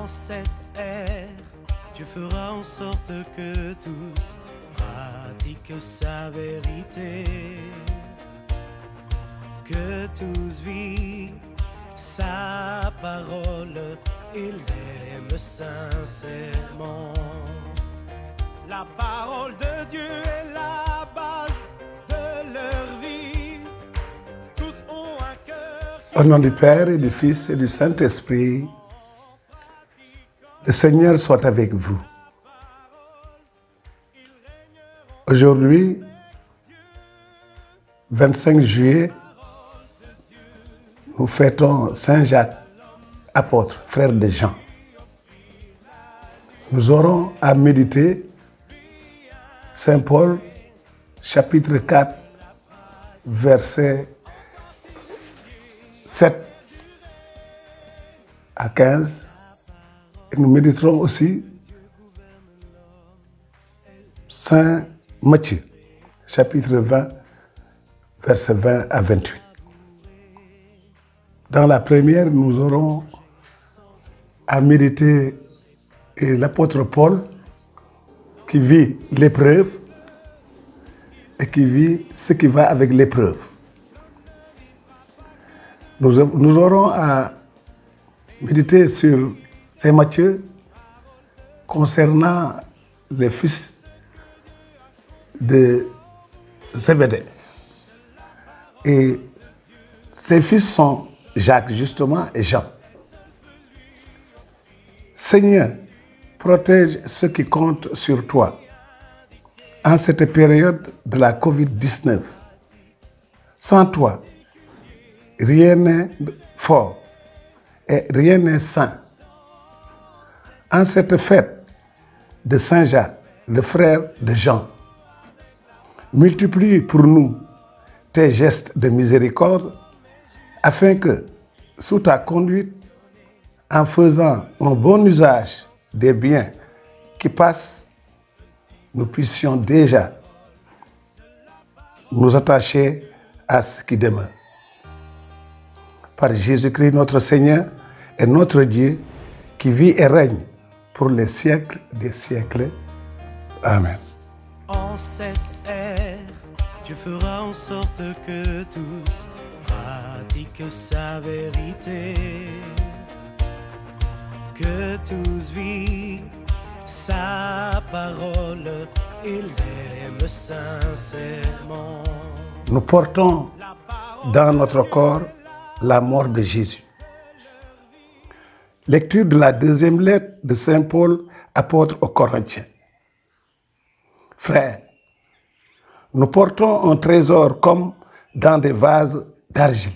En cette ère, Dieu fera en sorte que tous pratiquent sa vérité, que tous vivent sa parole et l'aiment sincèrement. La parole de Dieu est la base de leur vie. Tous ont un cœur. Au nom du Père et du Fils et du Saint-Esprit, le Seigneur soit avec vous. Aujourd'hui, 25 juillet, nous fêtons Saint Jacques, apôtre, frère de Jean. Nous aurons à méditer Saint Paul, chapitre 4, versets 7 à 15. Et nous méditerons aussi Saint Matthieu, chapitre 20, versets 20 à 28. Dans la première, nous aurons à méditer l'apôtre Paul qui vit l'épreuve et qui vit ce qui va avec l'épreuve. Nous aurons à méditer sur Saint Matthieu concernant les fils de Zébédée. Et ses fils sont Jacques, justement, et Jean. Seigneur, protège ceux qui comptent sur toi en cette période de la Covid-19. Sans toi, rien n'est fort et rien n'est sain. En cette fête de Saint Jacques, le frère de Jean, multiplie pour nous tes gestes de miséricorde afin que, sous ta conduite, en faisant un bon usage des biens qui passent, nous puissions déjà nous attacher à ce qui demeure. Par Jésus-Christ notre Seigneur et notre Dieu, qui vit et règne pour les siècles des siècles. Amen. En cette ère, Dieu fera en sorte que tous pratiquent sa vérité, que tous vivent sa parole et l'aiment sincèrement. Nous portons dans notre corps la mort de Jésus. Lecture de la deuxième lettre de Saint Paul, apôtre aux Corinthiens. Frères, nous portons un trésor comme dans des vases d'argile.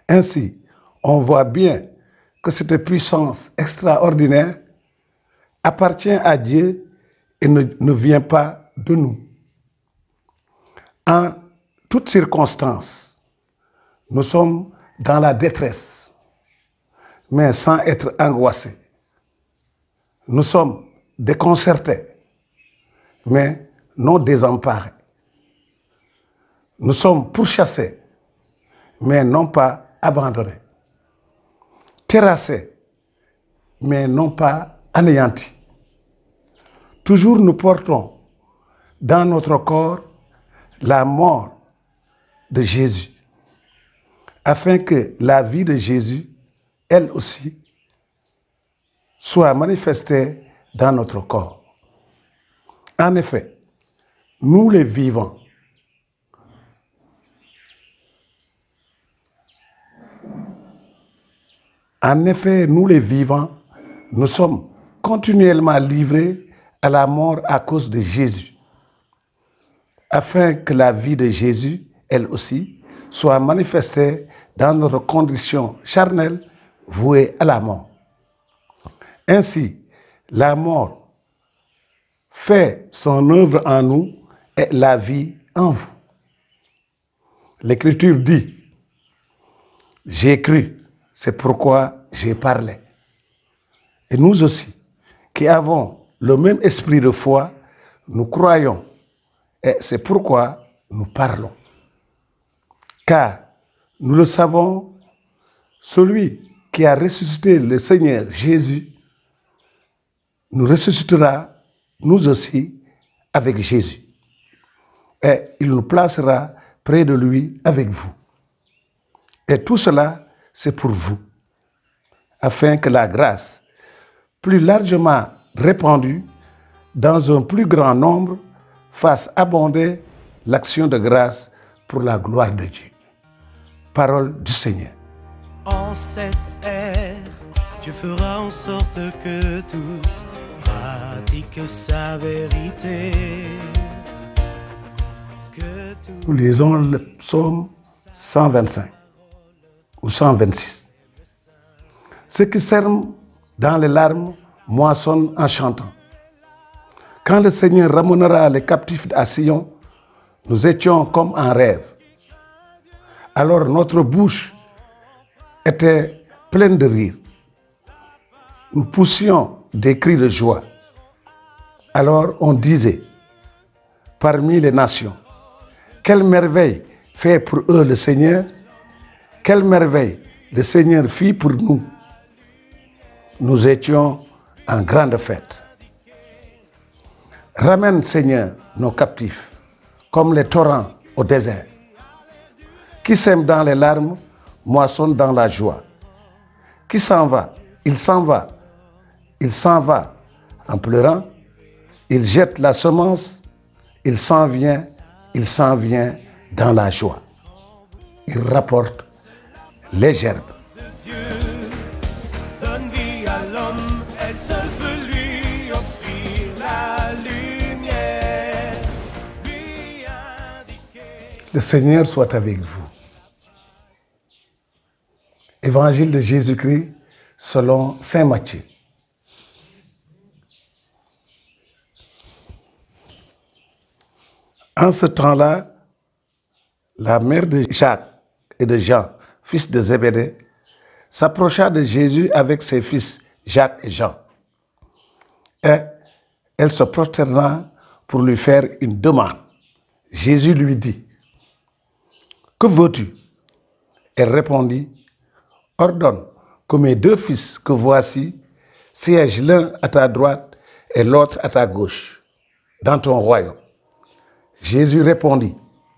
Ainsi, on voit bien que cette puissance extraordinaire appartient à Dieu et ne vient pas de nous. En toutes circonstances, nous sommes dans la détresse, mais sans être angoissés. Nous sommes déconcertés, mais non désemparés. Nous sommes pourchassés, mais non pas abandonnés. Terrassés, mais non pas anéantis. Toujours nous portons dans notre corps la mort de Jésus, afin que la vie de Jésus, elle aussi, soit manifestée dans notre corps. En effet, nous les vivants, nous sommes continuellement livrés à la mort à cause de Jésus, afin que la vie de Jésus, elle aussi, soit manifestée dans notre condition charnelle vouée à la mort. Ainsi, la mort fait son œuvre en nous et la vie en vous. L'Écriture dit, « J'ai cru, c'est pourquoi j'ai parlé. » Et nous aussi, qui avons le même esprit de foi, nous croyons et c'est pourquoi nous parlons. Car nous le savons, celui qui a ressuscité le Seigneur Jésus nous ressuscitera, nous aussi, avec Jésus. Et il nous placera près de lui avec vous. Et tout cela, c'est pour vous, afin que la grâce, plus largement répandue dans un plus grand nombre, fasse abonder l'action de grâce pour la gloire de Dieu. Parole du Seigneur. En cette ère, Dieu fera en sorte que tous pratiquent sa vérité. Nous lisons le psaume 125 ou 126. Ceux qui sèrent dans les larmes moissonnent en chantant. Quand le Seigneur ramènera les captifs à Sion, nous étions comme en rêve. Alors notre bouche était pleine de rire. Nous poussions des cris de joie. Alors on disait, parmi les nations, quelle merveille fait pour eux le Seigneur, quelle merveille le Seigneur fit pour nous. Nous étions en grande fête. Ramène, Seigneur, nos captifs, comme les torrents au désert. Qui sème dans les larmes, moissonne dans la joie. Qui s'en va, il s'en va, il s'en va en pleurant. Il jette la semence, il s'en vient dans la joie. Il rapporte les gerbes. Dieu donne vie à l'homme, elle seule peut lui offrir la lumière, lui indiquer. Le Seigneur soit avec vous. Évangile de Jésus-Christ selon saint Matthieu. En ce temps-là, la mère de Jacques et de Jean, fils de Zébédée, s'approcha de Jésus avec ses fils Jacques et Jean. Et elle se prosterna pour lui faire une demande. Jésus lui dit, « Que veux-tu » Elle répondit, « Ordonne que mes deux fils que voici siègent l'un à ta droite et l'autre à ta gauche, dans ton royaume. » Jésus répondit,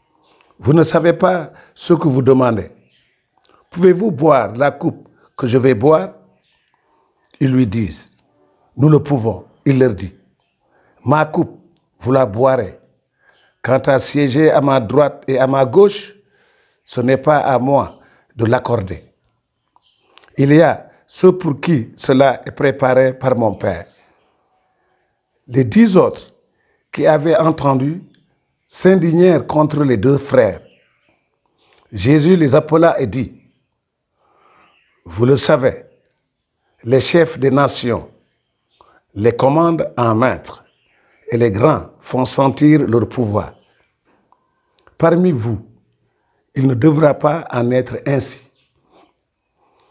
« Vous ne savez pas ce que vous demandez. Pouvez-vous boire la coupe que je vais boire ?» Ils lui disent, « Nous le pouvons. » Il leur dit, « Ma coupe, vous la boirez. Quant à siéger à ma droite et à ma gauche, ce n'est pas à moi de l'accorder. Il y a ceux pour qui cela est préparé par mon Père. » Les 10 autres qui avaient entendu s'indignèrent contre les deux frères. Jésus les appela et dit, « Vous le savez, les chefs des nations les commandent en maître et les grands font sentir leur pouvoir. Parmi vous, il ne devra pas en être ainsi.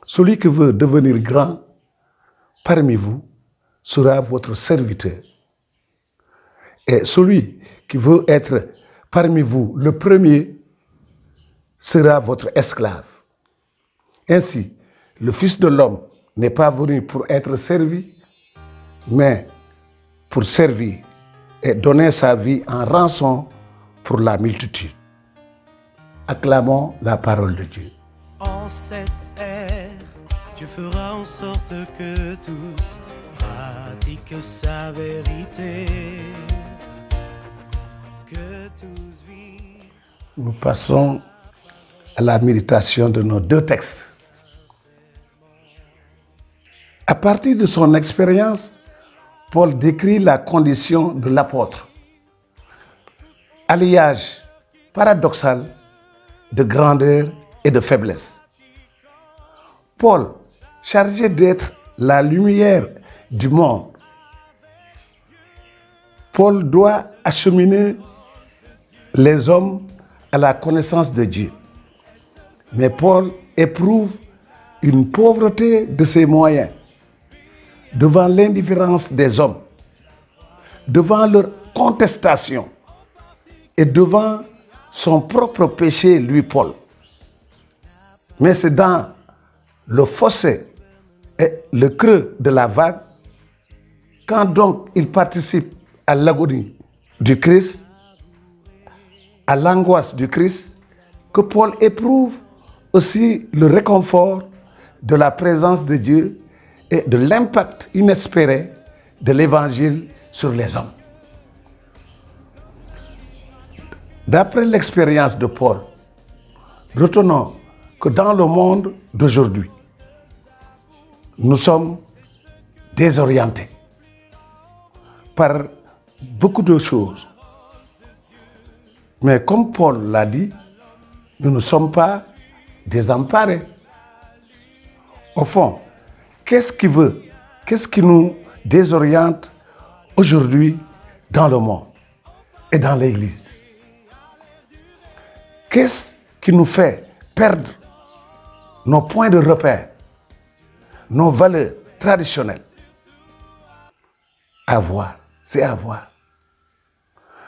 Celui qui veut devenir grand parmi vous sera votre serviteur. Et celui qui veut être parmi vous le premier sera votre esclave. Ainsi, le Fils de l'homme n'est pas venu pour être servi, mais pour servir et donner sa vie en rançon pour la multitude. Acclamons la parole de Dieu. En cette ère, Dieu fera en sorte que tous pratiquent sa vérité. Que tous vivent. Nous passons à la méditation de nos deux textes. À partir de son expérience, Paul décrit la condition de l'apôtre. Alliage paradoxal de grandeur et de faiblesse. Paul, chargé d'être la lumière du monde, Paul doit acheminer les hommes à la connaissance de Dieu. Mais Paul éprouve une pauvreté de ses moyens devant l'indifférence des hommes, devant leur contestation et devant son propre péché, lui, Paul. Mais c'est dans le fossé le creux de la vague, quand donc il participe à l'agonie du Christ, à l'angoisse du Christ, que Paul éprouve aussi le réconfort de la présence de Dieu et de l'impact inespéré de l'Évangile sur les hommes. D'après l'expérience de Paul, retenons que dans le monde d'aujourd'hui, nous sommes désorientés par beaucoup de choses. Mais comme Paul l'a dit, nous ne sommes pas désemparés. Au fond, qu'est-ce qui nous désoriente aujourd'hui dans le monde et dans l'Église? Qu'est-ce qui nous fait perdre nos points de repère, nos valeurs traditionnelles? À voir, c'est à voir.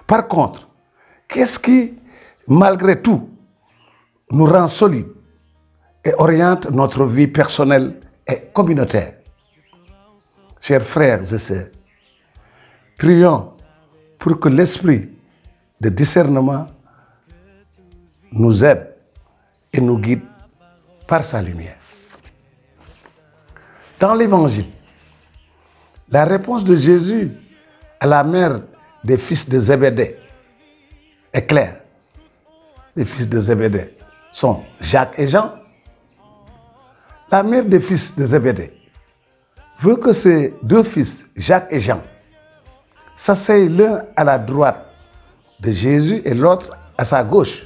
Par contre, qu'est-ce qui, malgré tout, nous rend solides et oriente notre vie personnelle et communautaire? Chers frères et sœurs, prions pour que l'esprit de discernement nous aide et nous guide par sa lumière. Dans l'Évangile, la réponse de Jésus à la mère des fils de Zébédée est claire. Les fils de Zébédée sont Jacques et Jean. La mère des fils de Zébédée veut que ses deux fils, Jacques et Jean, s'asseyent l'un à la droite de Jésus et l'autre à sa gauche.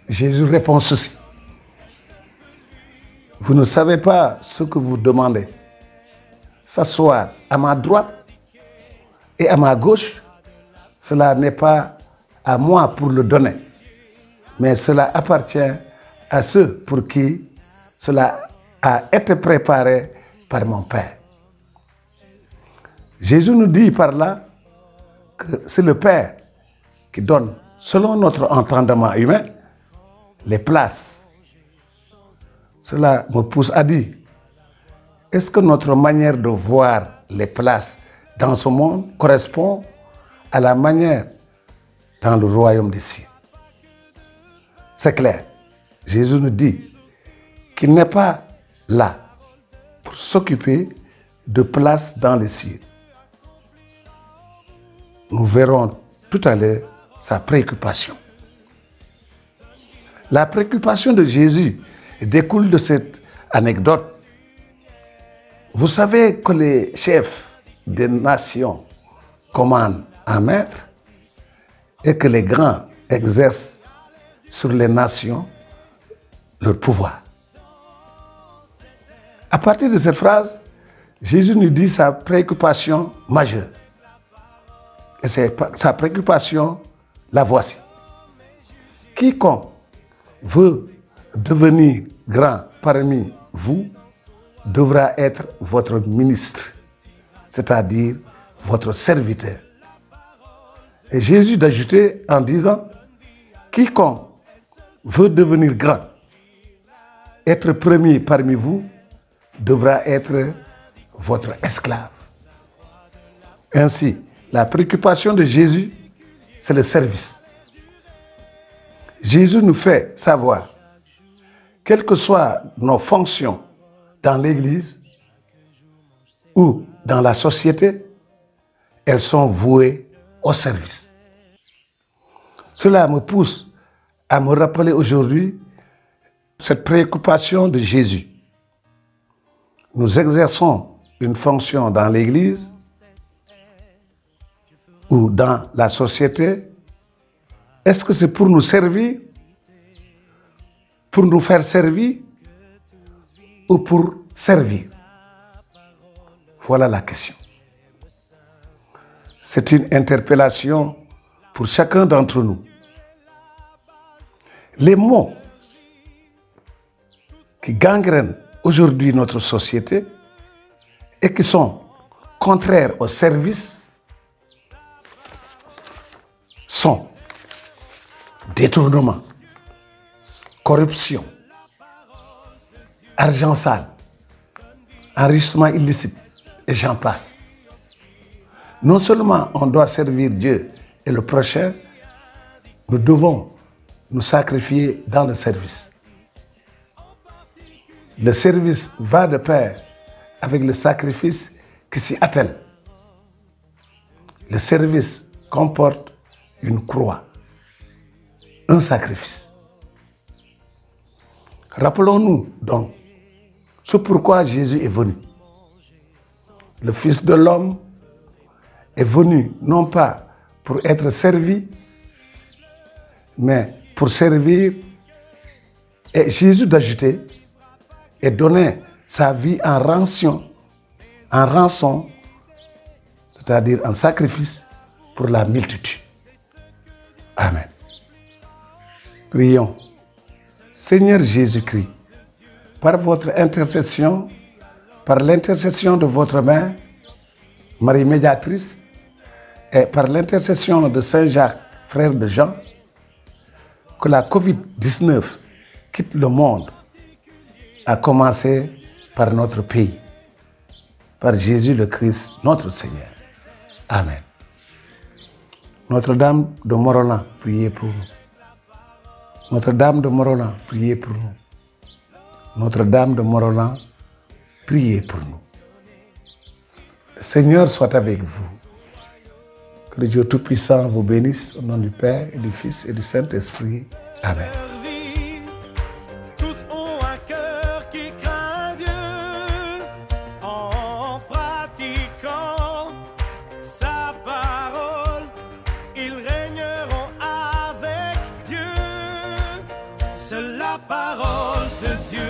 Jésus répond ceci: vous ne savez pas ce que vous demandez. S'asseoir à ma droite et à ma gauche, cela n'est pas à moi pour le donner, mais cela appartient à ceux pour qui cela a été préparé par mon Père. Jésus nous dit par là que c'est le Père qui donne, selon notre entendement humain, les places. Cela me pousse à dire, est-ce que notre manière de voir les places dans ce monde correspond à la manière dans le royaume des cieux? C'est clair. Jésus nous dit qu'il n'est pas là pour s'occuper de places dans les cieux. Nous verrons tout à l'heure sa préoccupation. La préoccupation de Jésus découle de cette anecdote. Vous savez que les chefs des nations commandent un maître et que les grands exercent sur les nations leur pouvoir. À partir de cette phrase, Jésus nous dit sa préoccupation majeure. Et sa préoccupation, la voici. Quiconque veut devenir grand parmi vous devra être votre ministre, c'est-à-dire votre serviteur. Et Jésus d'ajouter en disant, quiconque veut devenir grand, être premier parmi vous, devra être votre esclave. Ainsi, la préoccupation de Jésus, c'est le service. Jésus nous fait savoir, quelles que soient nos fonctions dans l'Église ou dans la société, elles sont vouées au service. Cela me pousse à me rappeler aujourd'hui cette préoccupation de Jésus. Nous exerçons une fonction dans l'Église ou dans la société. Est-ce que c'est pour nous servir, pour nous faire servir ou pour servir? Voilà la question. C'est une interpellation pour chacun d'entre nous. Les mots qui gangrènent aujourd'hui notre société et qui sont contraires au service sont détournement, corruption, argent sale, enrichissement illicite, et j'en passe. Non seulement on doit servir Dieu et le prochain, nous devons nous sacrifier dans le service. Le service va de pair avec le sacrifice qui s'y attelle. Le service comporte une croix, un sacrifice. Rappelons-nous donc ce pourquoi Jésus est venu. Le Fils de l'homme est venu non pas pour être servi, mais pour servir. Et Jésus d'ajouter et donner sa vie en rançon, c'est-à-dire en sacrifice pour la multitude. Amen. Prions. Seigneur Jésus-Christ, par votre intercession, par l'intercession de votre mère, Marie médiatrice, et par l'intercession de Saint Jacques, frère de Jean, que la COVID-19 quitte le monde, à commencer par notre pays, par Jésus le Christ, notre Seigneur. Amen. Notre-Dame de Morolan, priez pour nous. Notre-Dame de Morolan, priez pour nous. Notre-Dame de Morolan, priez pour nous. Le Seigneur soit avec vous. Que le Dieu Tout-Puissant vous bénisse au nom du Père et du Fils et du Saint-Esprit. Amen. Tous ont un cœur qui craint Dieu en pratiquant sa parole. Ils régneront avec Dieu. C'est la parole de Dieu.